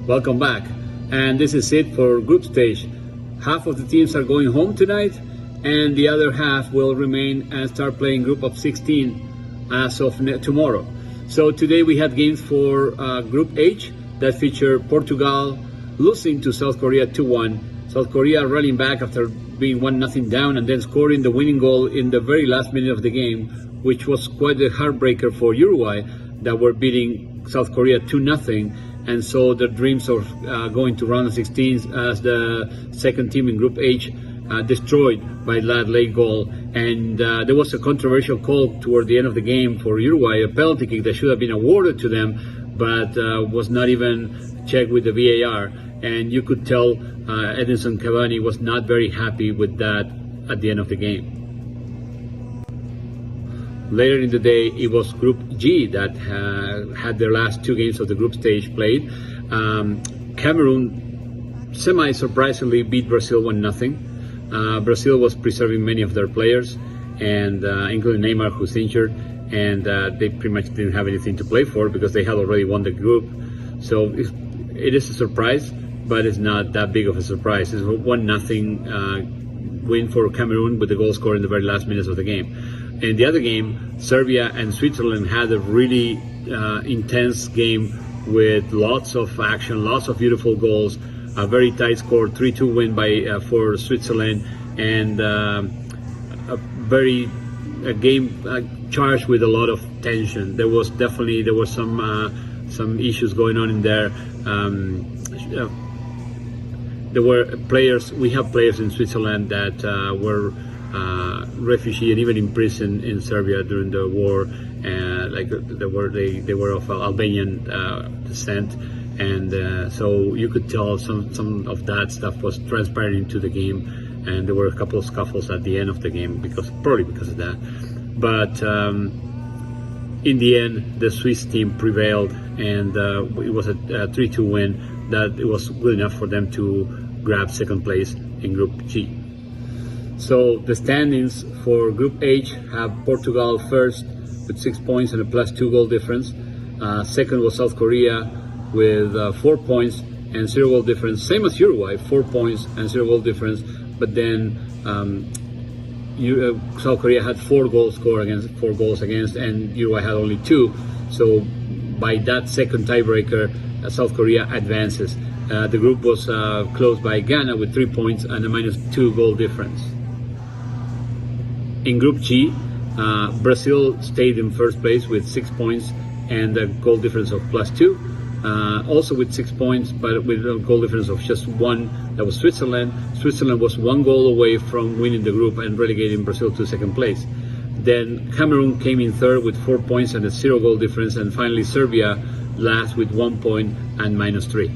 Welcome back. And this is it for group stage. Half of the teams are going home tonight, and the other half will remain and start playing group of 16 as of tomorrow. So today we had games for Group H that feature Portugal losing to South Korea 2-1. South Korea rallying back after being 1-0 down and then scoring the winning goal in the very last minute of the game, which was quite a heartbreaker for Uruguay that were beating South Korea 2-0. And so the dreams of going to round of 16 as the second team in Group H destroyed by that late goal. And there was a controversial call toward the end of the game for Uruguay, a penalty kick that should have been awarded to them, but was not even checked with the VAR. And you could tell Edinson Cavani was not very happy with that at the end of the game. Later in the day, it was Group G that had their last two games of the group stage played. Cameroon semi-surprisingly beat Brazil 1-0. Brazil was preserving many of their players, and including Neymar, who's injured, and they pretty much didn't have anything to play for because they had already won the group. So it is a surprise, but it's not that big of a surprise. It's a 1-0 win for Cameroon with the goal scored in the very last minutes of the game. In the other game, Serbia and Switzerland had a really intense game with lots of action, lots of beautiful goals, a very tight score, 3-2 win for Switzerland, and a game charged with a lot of tension. There was some issues going on in there. There were players. We have players in Switzerland that were refugee and even imprisoned in Serbia during the war, like they were of Albanian descent, and so you could tell some of that stuff was transpiring into the game, and there were a couple of scuffles at the end of the game probably because of that. But in the end, the Swiss team prevailed, and it was a 3-2 win that it was good enough for them to grab second place in Group G. So the standings for Group H have Portugal first with 6 points and a +2 goal difference. Second was South Korea with 4 points and 0 goal difference. Same as Uruguay, 4 points and 0 goal difference. But then South Korea had 4 goals against, and Uruguay had only 2. So by that second tiebreaker, South Korea advances. The group was closed by Ghana with 3 points and a -2 goal difference. In Group G, Brazil stayed in first place with 6 points and a goal difference of +2. Also with 6 points, but with a goal difference of just 1, that was Switzerland. Switzerland was 1 goal away from winning the group and relegating Brazil to second place. Then Cameroon came in third with 4 points and a 0 goal difference. And finally Serbia last with 1 point and -3.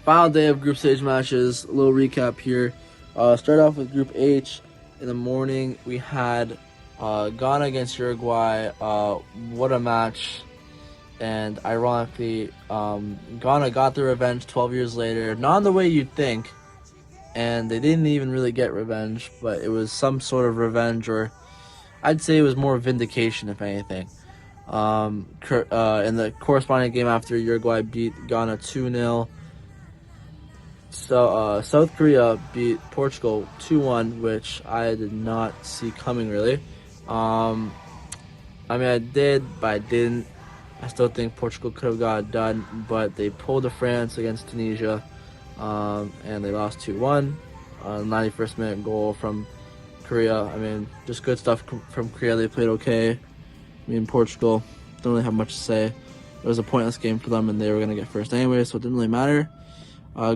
Final day of group stage matches. A little recap here. Start off with Group H. In the morning, we had Ghana against Uruguay. What a match. And ironically, Ghana got their revenge 12 years later. Not in the way you'd think. And they didn't even really get revenge, but it was some sort of revenge, or I'd say it was more vindication, if anything. In the corresponding game after, Uruguay beat Ghana 2-0. So South Korea beat Portugal 2-1, which I did not see coming, really. I mean, I did, but I didn't. I still think Portugal could have got it done, but they pulled a France against Tunisia, and they lost 2-1. 91st minute goal from Korea. I mean, just good stuff from Korea. They played okay. I mean, Portugal, don't really have much to say. It was a pointless game for them, and they were going to get first anyway, so it didn't really matter.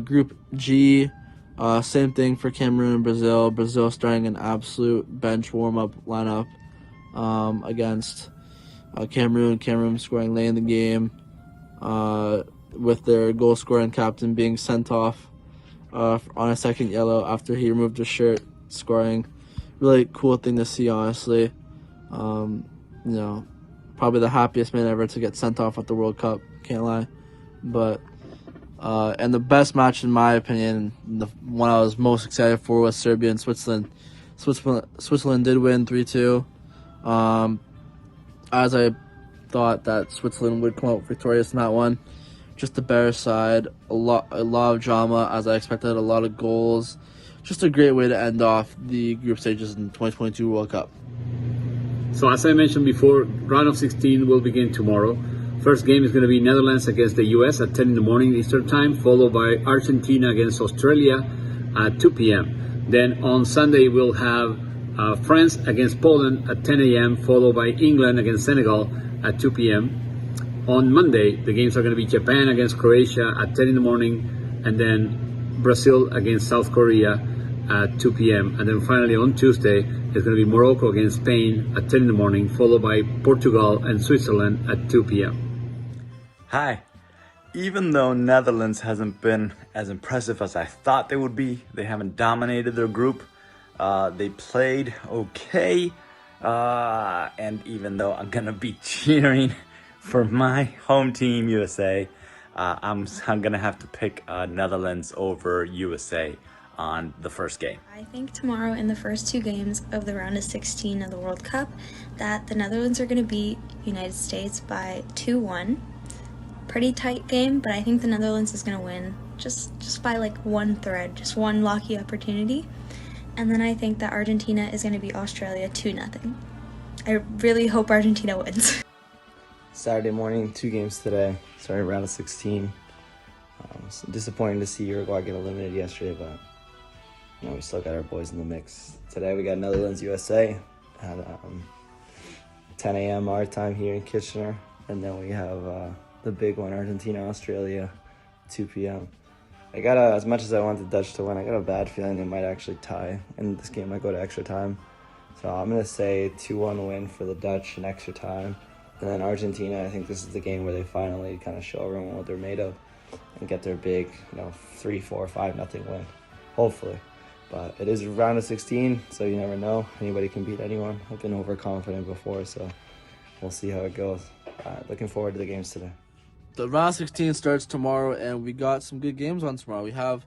Group G, same thing for Cameroon and Brazil. Brazil starting an absolute bench warm-up lineup against Cameroon. Cameroon scoring late in the game with their goal-scoring captain being sent off on a second yellow after he removed his shirt, scoring. Really cool thing to see, honestly. You know, probably the happiest man ever to get sent off at the World Cup, can't lie. But and the best match, in my opinion, the one I was most excited for, was Serbia and Switzerland. Switzerland did win 3-2. As I thought that Switzerland would come out victorious in that one. just the better side. A lot of drama, as I expected. A lot of goals. Just a great way to end off the group stages in 2022 World Cup. So as I mentioned before, round of 16 will begin tomorrow. First game is going to be Netherlands against the US at 10 in the morning Eastern time, followed by Argentina against Australia at 2 p.m. Then on Sunday we'll have France against Poland at 10 a.m., followed by England against Senegal at 2 p.m. On Monday, the games are going to be Japan against Croatia at 10 in the morning, and then Brazil against South Korea at 2 p.m. And then finally on Tuesday, it's going to be Morocco against Spain at 10 in the morning, followed by Portugal and Switzerland at 2 p.m. Hi. Even though Netherlands hasn't been as impressive as I thought they would be, they haven't dominated their group. They played okay. And even though I'm going to be cheering for my home team, USA, I'm going to have to pick Netherlands over USA on the first game. I think tomorrow in the first two games of the round of 16 of the World Cup that the Netherlands are going to beat United States by 2-1. Pretty tight game, but I think the Netherlands is going to win just by like one thread, just one lucky opportunity. And then I think that Argentina is going to beat Australia 2-0. I really hope Argentina wins. Saturday morning, 2 games today, starting round of 16. It's disappointing to see Uruguay get eliminated yesterday, but we still got our boys in the mix. Today we got Netherlands USA at 10 a.m. our time here in Kitchener, and then we have the big one, Argentina Australia, 2 p.m. I got as much as I want the Dutch to win, I got a bad feeling they might actually tie, and this game might go to extra time. So I'm gonna say 2-1 win for the Dutch in extra time. And then Argentina, I think this is the game where they finally kind of show everyone what they're made of and get their big, 3, 4, 5-0 win, hopefully. But it is round of 16, so you never know. Anybody can beat anyone. I've been overconfident before, so we'll see how it goes. Looking forward to the games today. The round 16 starts tomorrow, and we got some good games on tomorrow. We have,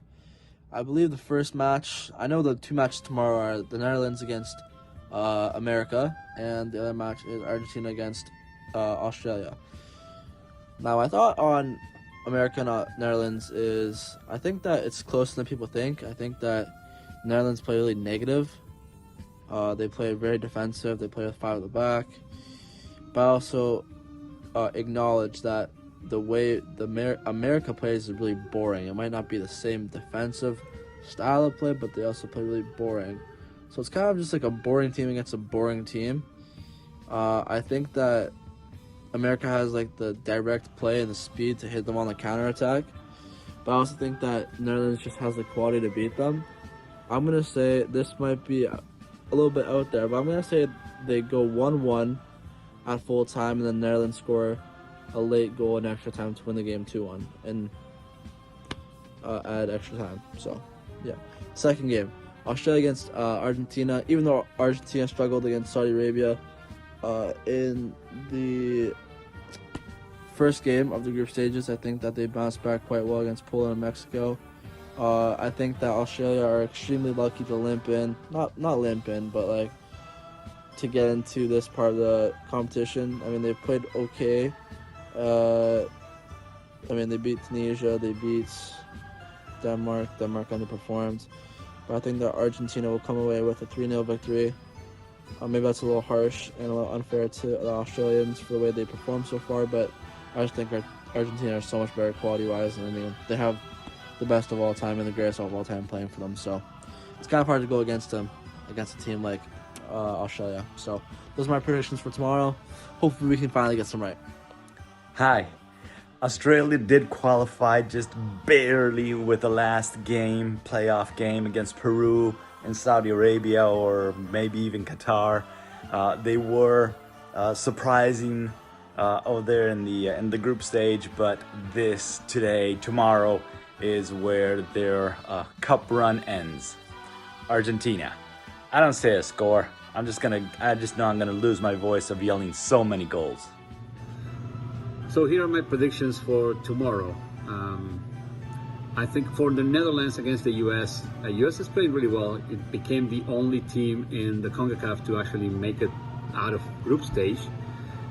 I believe, the first match. I know the 2 matches tomorrow are the Netherlands against America, and the other match is Argentina against Australia. Now, my thought on America and Netherlands is I think that it's closer than people think. I think that Netherlands play really negative. They play very defensive. They play with 5 at the back. But I also acknowledge that the way America plays is really boring. It might not be the same defensive style of play, but they also play really boring. So it's kind of just like a boring team against a boring team. I think that America has like the direct play and the speed to hit them on the counterattack. But I also think that Netherlands just has the quality to beat them. I'm going to say this might be a little bit out there, but I'm going to say they go 1-1 at full time, and then Netherlands score a late goal in extra time to win the game 2-1 and add extra time. So, yeah. Second game, Australia against Argentina. Even though Argentina struggled against Saudi Arabia in the first game of the group stages, I think that they bounced back quite well against Poland and Mexico. I think that Australia are extremely lucky to limp in. Not limp in, but like to get into this part of the competition. I mean, they played okay. They beat Tunisia, they beat Denmark. Denmark underperformed. But I think that Argentina will come away with a 3-0 victory. Maybe that's a little harsh and a little unfair to the Australians for the way they performed so far, but I just think Argentina are so much better quality-wise, and I mean, they have the best of all time and the greatest of all time playing for them, so it's kind of hard to go against them, against a team like Australia. So those are my predictions for tomorrow. Hopefully we can finally get some right. Hi. Australia did qualify just barely with the last game, playoff game against Peru and Saudi Arabia, or maybe even Qatar. They were surprising over there in the group stage, but tomorrow is where their cup run ends. Argentina. I don't say a score. I just know I'm gonna lose my voice of yelling so many goals. So here are my predictions for tomorrow. I think for the Netherlands against the US, US is playing really well. It became the only team in the CONCACAF to actually make it out of group stage.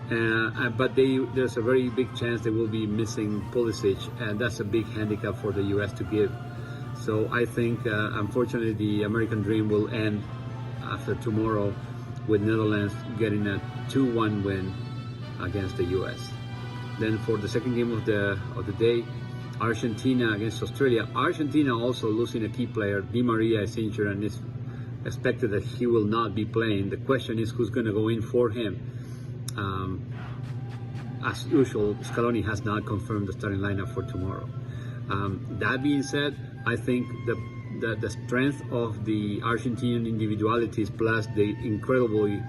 But there's a very big chance they will be missing Pulisic, and that's a big handicap for the U.S. to give. So I think, unfortunately, the American dream will end after tomorrow with Netherlands getting a 2-1 win against the U.S. Then for the second game of the day, Argentina against Australia. Argentina also losing a key player. Di Maria is injured and it's expected that he will not be playing. The question is who's going to go in for him. As usual, Scaloni has not confirmed the starting lineup for tomorrow. That being said, I think the strength of the Argentinian individualities plus the incredibly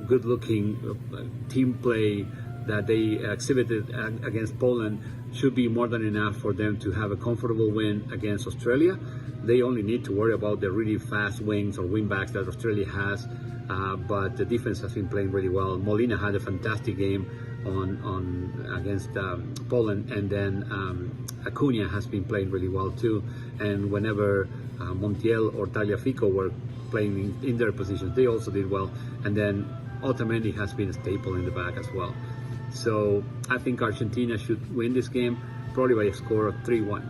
good-looking team play that they exhibited against Poland should be more than enough for them to have a comfortable win against Australia. They only need to worry about the really fast wings or wingbacks that Australia has, but the defense has been playing really well. Molina had a fantastic game on against Poland, and then Acuna has been playing really well too. And whenever Montiel or Tagliafico were playing in their positions, they also did well. And then Otamendi has been a staple in the back as well. So I think Argentina should win this game, probably by a score of 3-1.